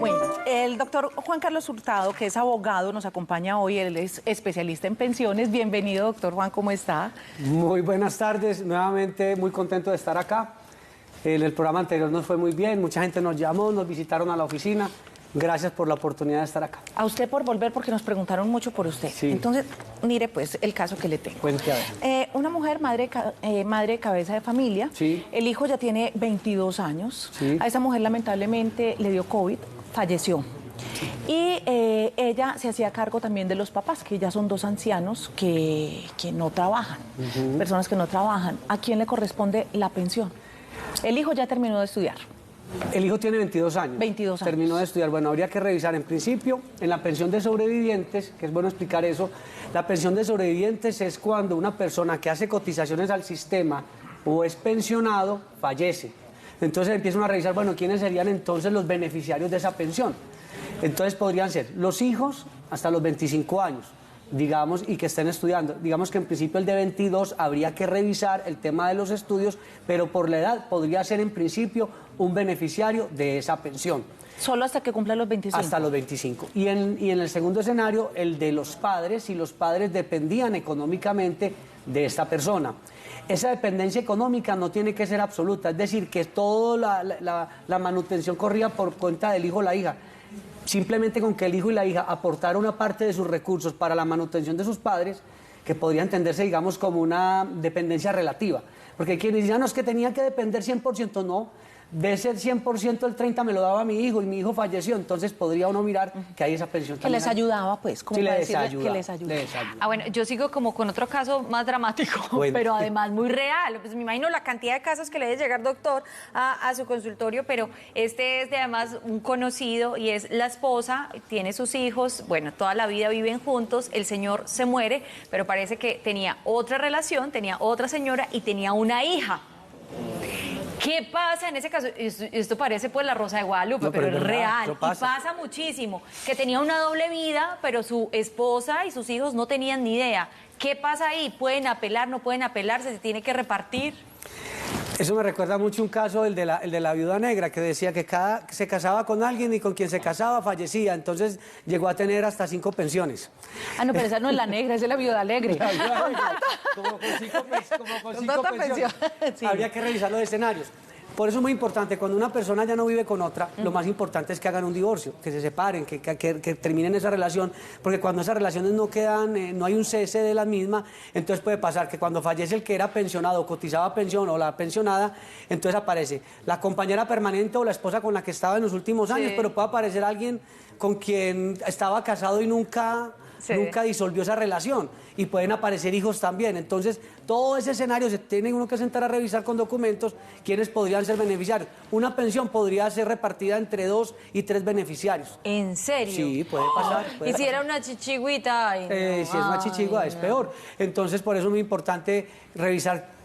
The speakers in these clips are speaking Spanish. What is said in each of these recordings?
Bueno, el doctor Juan Carlos Hurtado, que es abogado, nos acompaña hoy. Él es especialista en pensiones. Bienvenido, doctor Juan, ¿cómo está? Muy buenas tardes, nuevamente muy contento de estar acá. En el programa anterior nos fue muy bien, mucha gente nos llamó, nos visitaron a la oficina. Gracias por la oportunidad de estar acá. A usted por volver, porque nos preguntaron mucho por usted. Sí. Entonces, mire pues el caso que le tengo. Cuente a ver. Una mujer, madre cabeza de familia. Sí. El hijo ya tiene 22 años. Sí. A esa mujer lamentablemente le dio COVID, falleció. Y ella se hacía cargo también de los papás, que ya son dos ancianos que no trabajan, personas que no trabajan. ¿A quién le corresponde la pensión? El hijo ya terminó de estudiar. El hijo tiene 22 años. 22 años. Terminó de estudiar. Bueno, habría que revisar en principio en la pensión de sobrevivientes, que es bueno explicar eso. La pensión de sobrevivientes es cuando una persona que hace cotizaciones al sistema o es pensionado fallece. Entonces empiezan a revisar, bueno, ¿quiénes serían entonces los beneficiarios de esa pensión? Entonces podrían ser los hijos hasta los 25 años, digamos, y que estén estudiando. Digamos que en principio el de 22 habría que revisar el tema de los estudios, pero por la edad podría ser en principio un beneficiario de esa pensión. Solo hasta que cumpla los 25. Hasta los 25. Y en el segundo escenario, el de los padres, si los padres dependían económicamente de esta persona. Esa dependencia económica no tiene que ser absoluta, es decir, que toda la manutención corría por cuenta del hijo o la hija. Simplemente con que el hijo y la hija aportaran una parte de sus recursos para la manutención de sus padres, que podría entenderse, digamos, como una dependencia relativa. Porque quienes dicen, no, es que tenía que depender 100%, no. De ese 100%, el 30% me lo daba mi hijo y mi hijo falleció. Entonces podría uno mirar que hay esa pensión. Que les ayudaba, pues, como sí, para les decirles ayuda, que les ayuda. Ah, bueno, yo sigo como con otro caso más dramático, Bueno. pero además muy real. Pues me imagino la cantidad de casos que le debe llegar, doctor, a su consultorio, pero este es de además un conocido y es la esposa, tiene sus hijos, bueno, toda la vida viven juntos, el señor se muere, pero parece que tenía otra relación, tenía otra señora y tenía una hija. ¿Qué pasa en ese caso? Esto parece pues la Rosa de Guadalupe, No, pero es verdad, real. eso Y pasa. pasa muchísimo. Que tenía una doble vida, pero su esposa y sus hijos no tenían ni idea. ¿Qué pasa ahí? ¿Pueden apelar? ¿No pueden apelarse? ¿Se tiene que repartir? Eso me recuerda mucho un caso, el de la viuda negra, que decía que se casaba con alguien y con quien se casaba fallecía. Entonces llegó a tener hasta 5 pensiones. Ah, no, pero esa no es la negra, esa es la viuda alegre. La viuda negra, como con 5 tanta pensiones. pensión. Sí. Habría que revisar los escenarios. Por eso es muy importante, cuando una persona ya no vive con otra, lo más importante es que hagan un divorcio, que se separen, que terminen esa relación, porque cuando esas relaciones no quedan, no hay un cese de la misma, entonces puede pasar que cuando fallece el que era pensionado, cotizaba pensión o la pensionada, entonces aparece la compañera permanente o la esposa con la que estaba en los últimos años, pero puede aparecer alguien con quien estaba casado y nunca disolvió esa relación, y pueden aparecer hijos también. Entonces todo ese escenario se tiene uno que sentar a revisar con documentos quiénes podrían ser beneficiarios. Una pensión podría ser repartida entre 2 y 3 beneficiarios. ¿En serio? Sí, puede pasar. ¿Y si era una chichigüita? Ay, no. Si es una chichigua es peor. Entonces por eso es muy importante revisar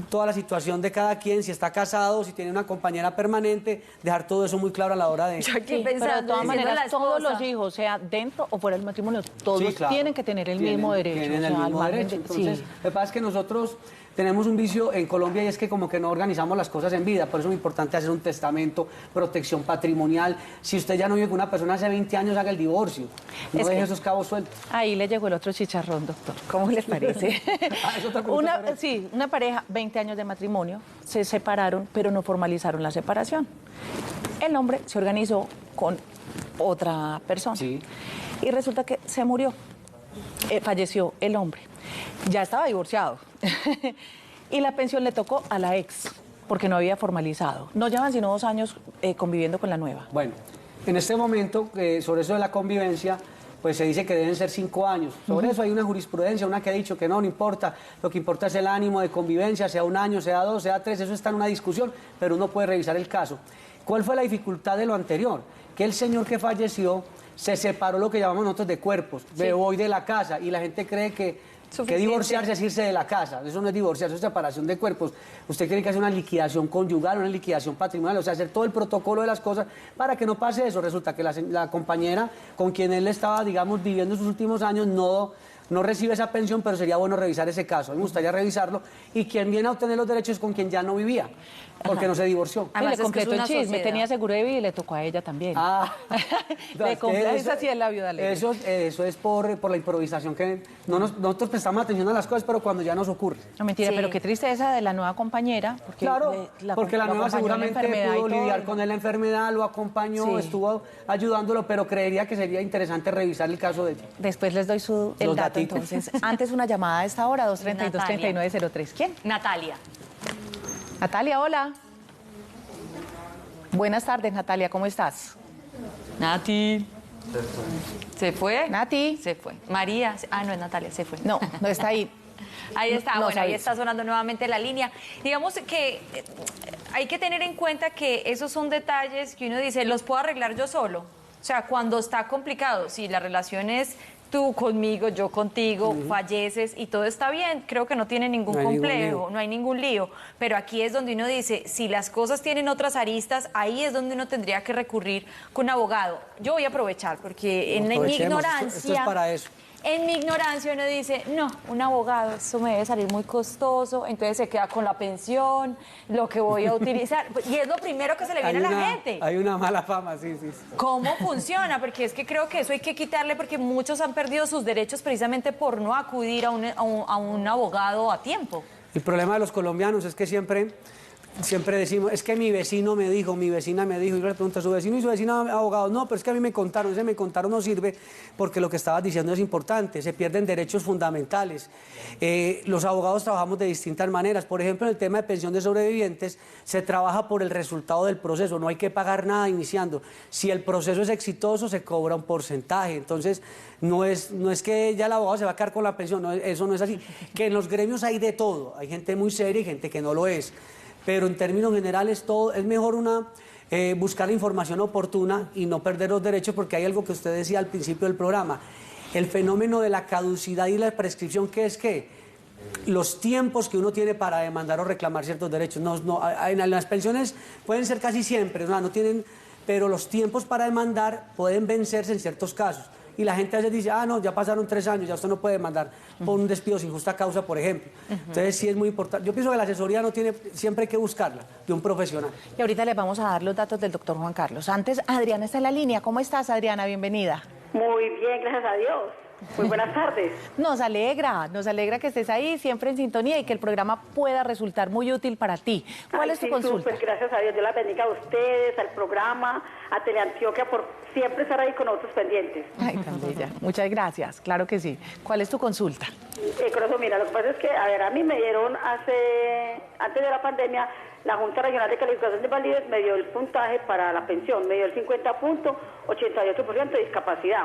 toda la situación de cada quien, si está casado, si tiene una compañera permanente, dejar todo eso muy claro a la hora de... Yo aquí Sí, pero de pensando, todas diciendo maneras, la todos esposa. los hijos, sea dentro o fuera del matrimonio, todos Sí, claro. tienen que tener el mismo derecho. Tienen el o sea, al mismo margen derecho. de- Entonces, sí. lo que pasa es que nosotros tenemos un vicio en Colombia y es que como que no organizamos las cosas en vida. Por eso es muy importante hacer un testamento, protección patrimonial. Si usted ya no vive con una persona hace 20 años, haga el divorcio. No Es deje que- esos cabos sueltos. Ahí le llegó el otro chicharrón, doctor. ¿Cómo les parece? Es otra pregunta diferente. Sí, una pareja, 20 años de matrimonio, se separaron, pero no formalizaron la separación. El hombre se organizó con otra persona. Sí. Y resulta que se murió. Falleció el hombre. Ya estaba divorciado. Y la pensión le tocó a la ex, porque no había formalizado. No llevan sino 2 años conviviendo con la nueva. Bueno, en este momento, sobre eso de la convivencia, pues se dice que deben ser 5 años. Sobre eso hay una jurisprudencia, una que ha dicho que no importa, lo que importa es el ánimo de convivencia, sea 1 año, sea 2, sea 3, eso está en una discusión, pero uno puede revisar el caso. ¿Cuál fue la dificultad de lo anterior? Que el señor que falleció se separó lo que llamamos nosotros de cuerpos, me voy de la casa, y la gente cree que Que divorciarse es irse de la casa, eso no es divorciarse, eso es separación de cuerpos. Usted tiene que hacer una liquidación conyugal, una liquidación patrimonial, o sea, hacer todo el protocolo de las cosas para que no pase eso. Resulta que la compañera con quien él estaba, digamos, viviendo sus últimos años no recibe esa pensión, pero sería bueno revisar ese caso. Me gustaría revisarlo. Y quien viene a obtener los derechos es con quien ya no vivía, porque no se divorció. Le completó el chisme, tenía seguro de vida y le tocó a ella también. Le complace así es la viuda alegre. Eso es por la improvisación que nosotros prestamos atención a las cosas, pero cuando ya nos ocurre. No, mentira, pero qué tristeza de la nueva compañera. Porque claro, porque la nueva seguramente pudo lidiar con él la enfermedad, lo acompañó, estuvo ayudándolo, pero creería que sería interesante revisar el caso de ella. Después les doy el dato, entonces. Antes una llamada a esta hora, 232-3903. ¿Quién? Natalia. Natalia, hola. Buenas tardes, Natalia, ¿cómo estás? Nati. ¿Se fue? Nati. Se fue. María. No es Natalia, se fue. No está ahí. Ahí está, No bueno, sabes. ahí está sonando nuevamente la línea. Digamos que hay que tener en cuenta que esos son detalles que uno dice, los puedo arreglar yo solo. O sea, cuando está complicado, si la relación es tú conmigo, yo contigo, falleces y todo está bien, creo que no tiene ningún complejo, no hay ningún lío. Pero aquí es donde uno dice, si las cosas tienen otras aristas, ahí es donde uno tendría que recurrir con un abogado. Yo voy a aprovechar, porque en mi ignorancia... Esto es para eso. En mi ignorancia uno dice, no, un abogado, eso me debe salir muy costoso, entonces se queda con la pensión, lo que voy a utilizar, y es lo primero que se le viene a la gente. Hay una mala fama, sí. ¿Cómo funciona? Porque es que creo que eso hay que quitarle, porque muchos han perdido sus derechos precisamente por no acudir a un abogado a tiempo. El problema de los colombianos es que siempre decimos, es que mi vecino me dijo, mi vecina me dijo, y yo le pregunto a su vecino y su vecina abogado, no, pero es que a mí me contaron, ese me contaron no sirve, porque lo que estabas diciendo es importante, se pierden derechos fundamentales. Los abogados trabajamos de distintas maneras, por ejemplo, en el tema de pensión de sobrevivientes, se trabaja por el resultado del proceso, no hay que pagar nada iniciando. Si el proceso es exitoso, se cobra un porcentaje, entonces no es que ya el abogado se va a quedar con la pensión, no, eso no es así. Que en los gremios hay de todo, hay gente muy seria y gente que no lo es. Pero en términos generales es mejor buscar la información oportuna y no perder los derechos, porque hay algo que usted decía al principio del programa, el fenómeno de la caducidad y la prescripción, que es que los tiempos que uno tiene para demandar o reclamar ciertos derechos, en las pensiones pueden ser casi siempre, no tienen, pero los tiempos para demandar pueden vencerse en ciertos casos. Y la gente a veces dice, no, ya pasaron 3 años, ya usted no puede demandar por un despido sin justa causa, por ejemplo. Entonces sí es muy importante. Yo pienso que la asesoría siempre hay que buscarla de un profesional. Y ahorita les vamos a dar los datos del doctor Juan Carlos. Antes, Adriana está en la línea. ¿Cómo estás, Adriana? Bienvenida. Muy bien, gracias a Dios. Muy buenas tardes. Nos alegra que estés ahí, siempre en sintonía y que el programa pueda resultar muy útil para ti. ¿Cuál es tu consulta? Súper, gracias a Dios. Dios la bendiga a ustedes, al programa, a Teleantioquia, por siempre estar ahí con nosotros pendientes. Ay, tan bella. Muchas gracias, claro que sí. ¿Cuál es tu consulta? Corazón, mira, lo que pasa es que, a mí me dieron antes de la pandemia, la Junta Regional de Calificación de Invalidez me dio el puntaje para la pensión, me dio el 50.88% de discapacidad.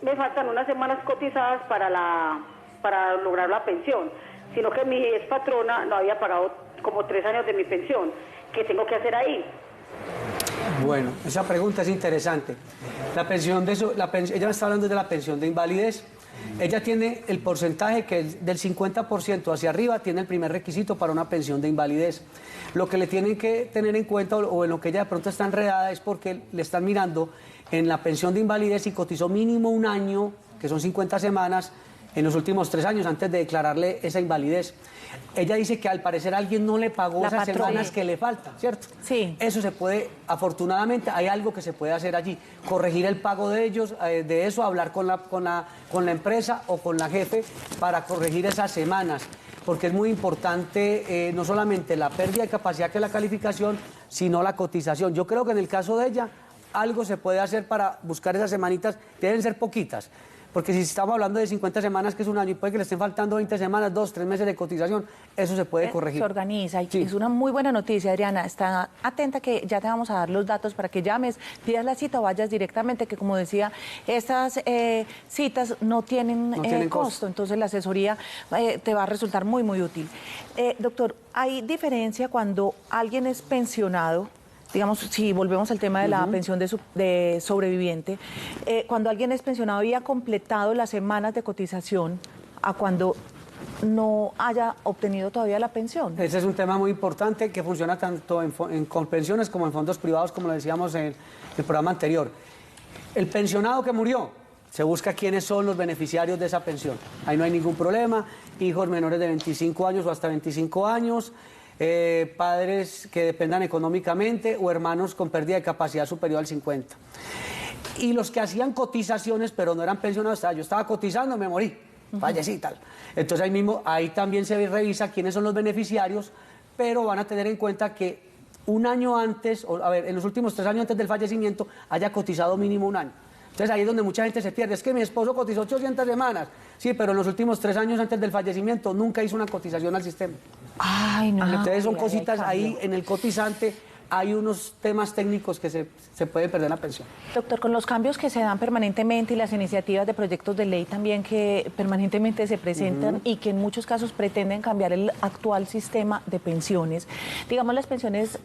Me faltan unas semanas cotizadas para lograr la pensión, sino que mi ex patrona no había pagado como 3 años de mi pensión. ¿Qué tengo que hacer ahí? Bueno, esa pregunta es interesante. Ella me está hablando de la pensión de invalidez. Ella tiene el porcentaje que es del 50% hacia arriba, tiene el primer requisito para una pensión de invalidez. Lo que le tienen que tener en cuenta, o en lo que ella de pronto está enredada, es porque le están mirando en la pensión de invalidez y cotizó mínimo 1 año, que son 50 semanas, en los últimos 3 años antes de declararle esa invalidez. Ella dice que al parecer alguien no le pagó esas semanas que le faltan, ¿cierto? Sí. Eso se puede, afortunadamente, hay algo que se puede hacer allí. Corregir el pago de ellos, de eso, hablar con la empresa o con la jefe para corregir esas semanas. Porque es muy importante no solamente la pérdida de capacidad, que es la calificación, sino la cotización. Yo creo que en el caso de ella, algo se puede hacer para buscar esas semanitas, deben ser poquitas. Porque si estamos hablando de 50 semanas, que es 1 año, y puede que le estén faltando 20 semanas, 2, 3 meses de cotización, eso se puede corregir. Se organiza, y sí. Es una muy buena noticia, Adriana. Está atenta que ya te vamos a dar los datos para que llames, pidas la cita o vayas directamente, que como decía, estas citas no tienen costo, entonces la asesoría te va a resultar muy, muy útil. Doctor, ¿hay diferencia cuando alguien es pensionado digamos, si volvemos al tema de la pensión de sobreviviente, cuando alguien es pensionado y ha completado las semanas de cotización a cuando no haya obtenido todavía la pensión. Ese es un tema muy importante que funciona tanto con pensiones como en fondos privados, como lo decíamos en el programa anterior. El pensionado que murió, se busca quiénes son los beneficiarios de esa pensión. Ahí no hay ningún problema, hijos menores de 25 años o hasta 25 años, padres que dependan económicamente o hermanos con pérdida de capacidad superior al 50. Y los que hacían cotizaciones pero no eran pensionados, yo estaba cotizando, me morí, fallecí y tal. Entonces ahí también se revisa quiénes son los beneficiarios, pero van a tener en cuenta que un año antes, en los últimos 3 años antes del fallecimiento, haya cotizado mínimo un año. Entonces ahí es donde mucha gente se pierde. Es que mi esposo cotizó 800 semanas. Sí, pero en los últimos 3 años antes del fallecimiento nunca hizo una cotización al sistema. Ay, no. Entonces son cositas ahí en el cotizante. Hay unos temas técnicos que se puede perder la pensión. Doctor, con los cambios que se dan permanentemente y las iniciativas de proyectos de ley también que permanentemente se presentan y que en muchos casos pretenden cambiar el actual sistema de pensiones, digamos, las pensiones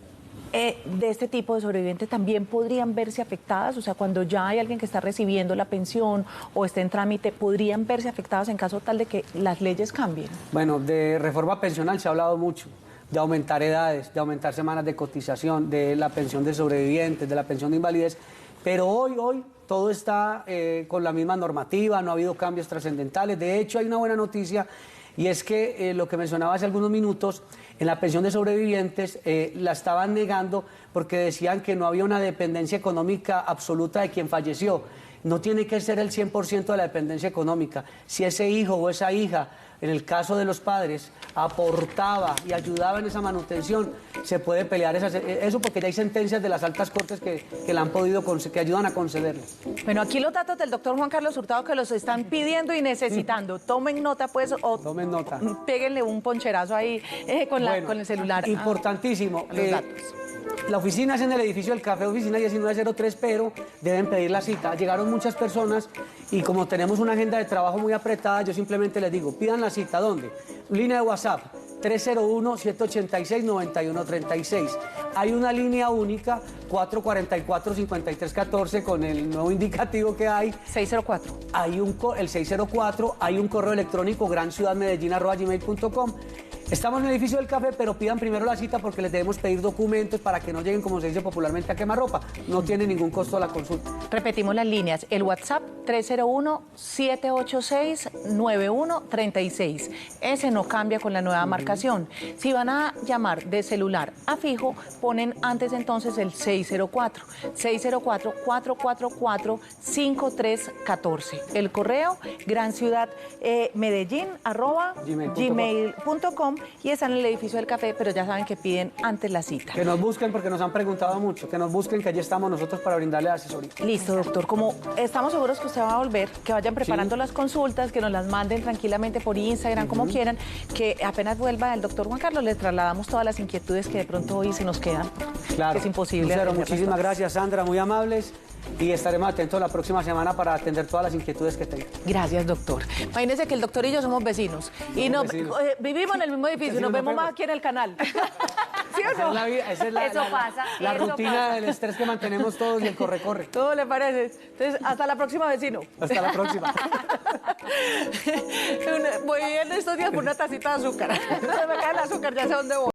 de este tipo de sobrevivientes también podrían verse afectadas, o sea, cuando ya hay alguien que está recibiendo la pensión o está en trámite, podrían verse afectadas en caso tal de que las leyes cambien. Bueno, de reforma pensional se ha hablado mucho, de aumentar edades, de aumentar semanas de cotización, de la pensión de sobrevivientes, de la pensión de invalidez, pero hoy todo está con la misma normativa, no ha habido cambios trascendentales. De hecho, hay una buena noticia y es que lo que mencionaba hace algunos minutos, en la pensión de sobrevivientes la estaban negando porque decían que no había una dependencia económica absoluta de quien falleció. No tiene que ser el 100% de la dependencia económica. Si ese hijo o esa hija, en el caso de los padres, aportaba y ayudaba en esa manutención, se puede pelear eso porque ya hay sentencias de las altas cortes que la han podido que ayudan a concederle. Bueno, aquí los datos del doctor Juan Carlos Hurtado que los están pidiendo y necesitando. Tomen nota, pues, o tomen nota. Péguenle un poncherazo ahí con el celular. Importantísimo. Los datos. La oficina es en el edificio del Café, oficina 1903, pero deben pedir la cita. Llegaron muchas personas y como tenemos una agenda de trabajo muy apretada, yo simplemente les digo, pidan la cita. ¿Dónde? Línea de WhatsApp, 301-786-9136. Hay una línea única, 444-5314, con el nuevo indicativo que hay. 604. El 604, hay un correo electrónico, granciudadmedellin@gmail.com. Estamos en el edificio del Café, pero pidan primero la cita porque les debemos pedir documentos para que no lleguen, como se dice popularmente, a quemarropa. No tiene ningún costo la consulta. Repetimos las líneas. El WhatsApp, 301-786-9136. Ese no cambia con la nueva marcación. Si van a llamar de celular a fijo, ponen antes entonces el 604. 604-444-5314. El correo, granciudadmedellin@gmail.com. Y están en el edificio del Café, pero ya saben que piden antes la cita. Que nos busquen porque nos han preguntado mucho, que nos busquen, que allí estamos nosotros para brindarle asesoría. Listo, doctor. Como estamos seguros que usted va a volver, que vayan preparando las consultas, que nos las manden tranquilamente por Instagram, como quieran, que apenas vuelva el doctor Juan Carlos, le trasladamos todas las inquietudes que de pronto hoy se nos quedan. Claro. Que es imposible. Lucero, muchísimas gracias, Sandra, muy amables. Y estaremos atentos la próxima semana para atender todas las inquietudes que tengan. Gracias, doctor. Imagínense que el doctor y yo somos vecinos. Vivimos en el mismo edificio, nos vemos más aquí en el canal. ¿Sí o no? Esa es la rutina del estrés que mantenemos todos y el corre-corre. ¿Todo le parece? Entonces, hasta la próxima, vecino. Hasta la próxima. Voy en estos días por una tacita de azúcar. Se me cae el azúcar, ya sé dónde voy.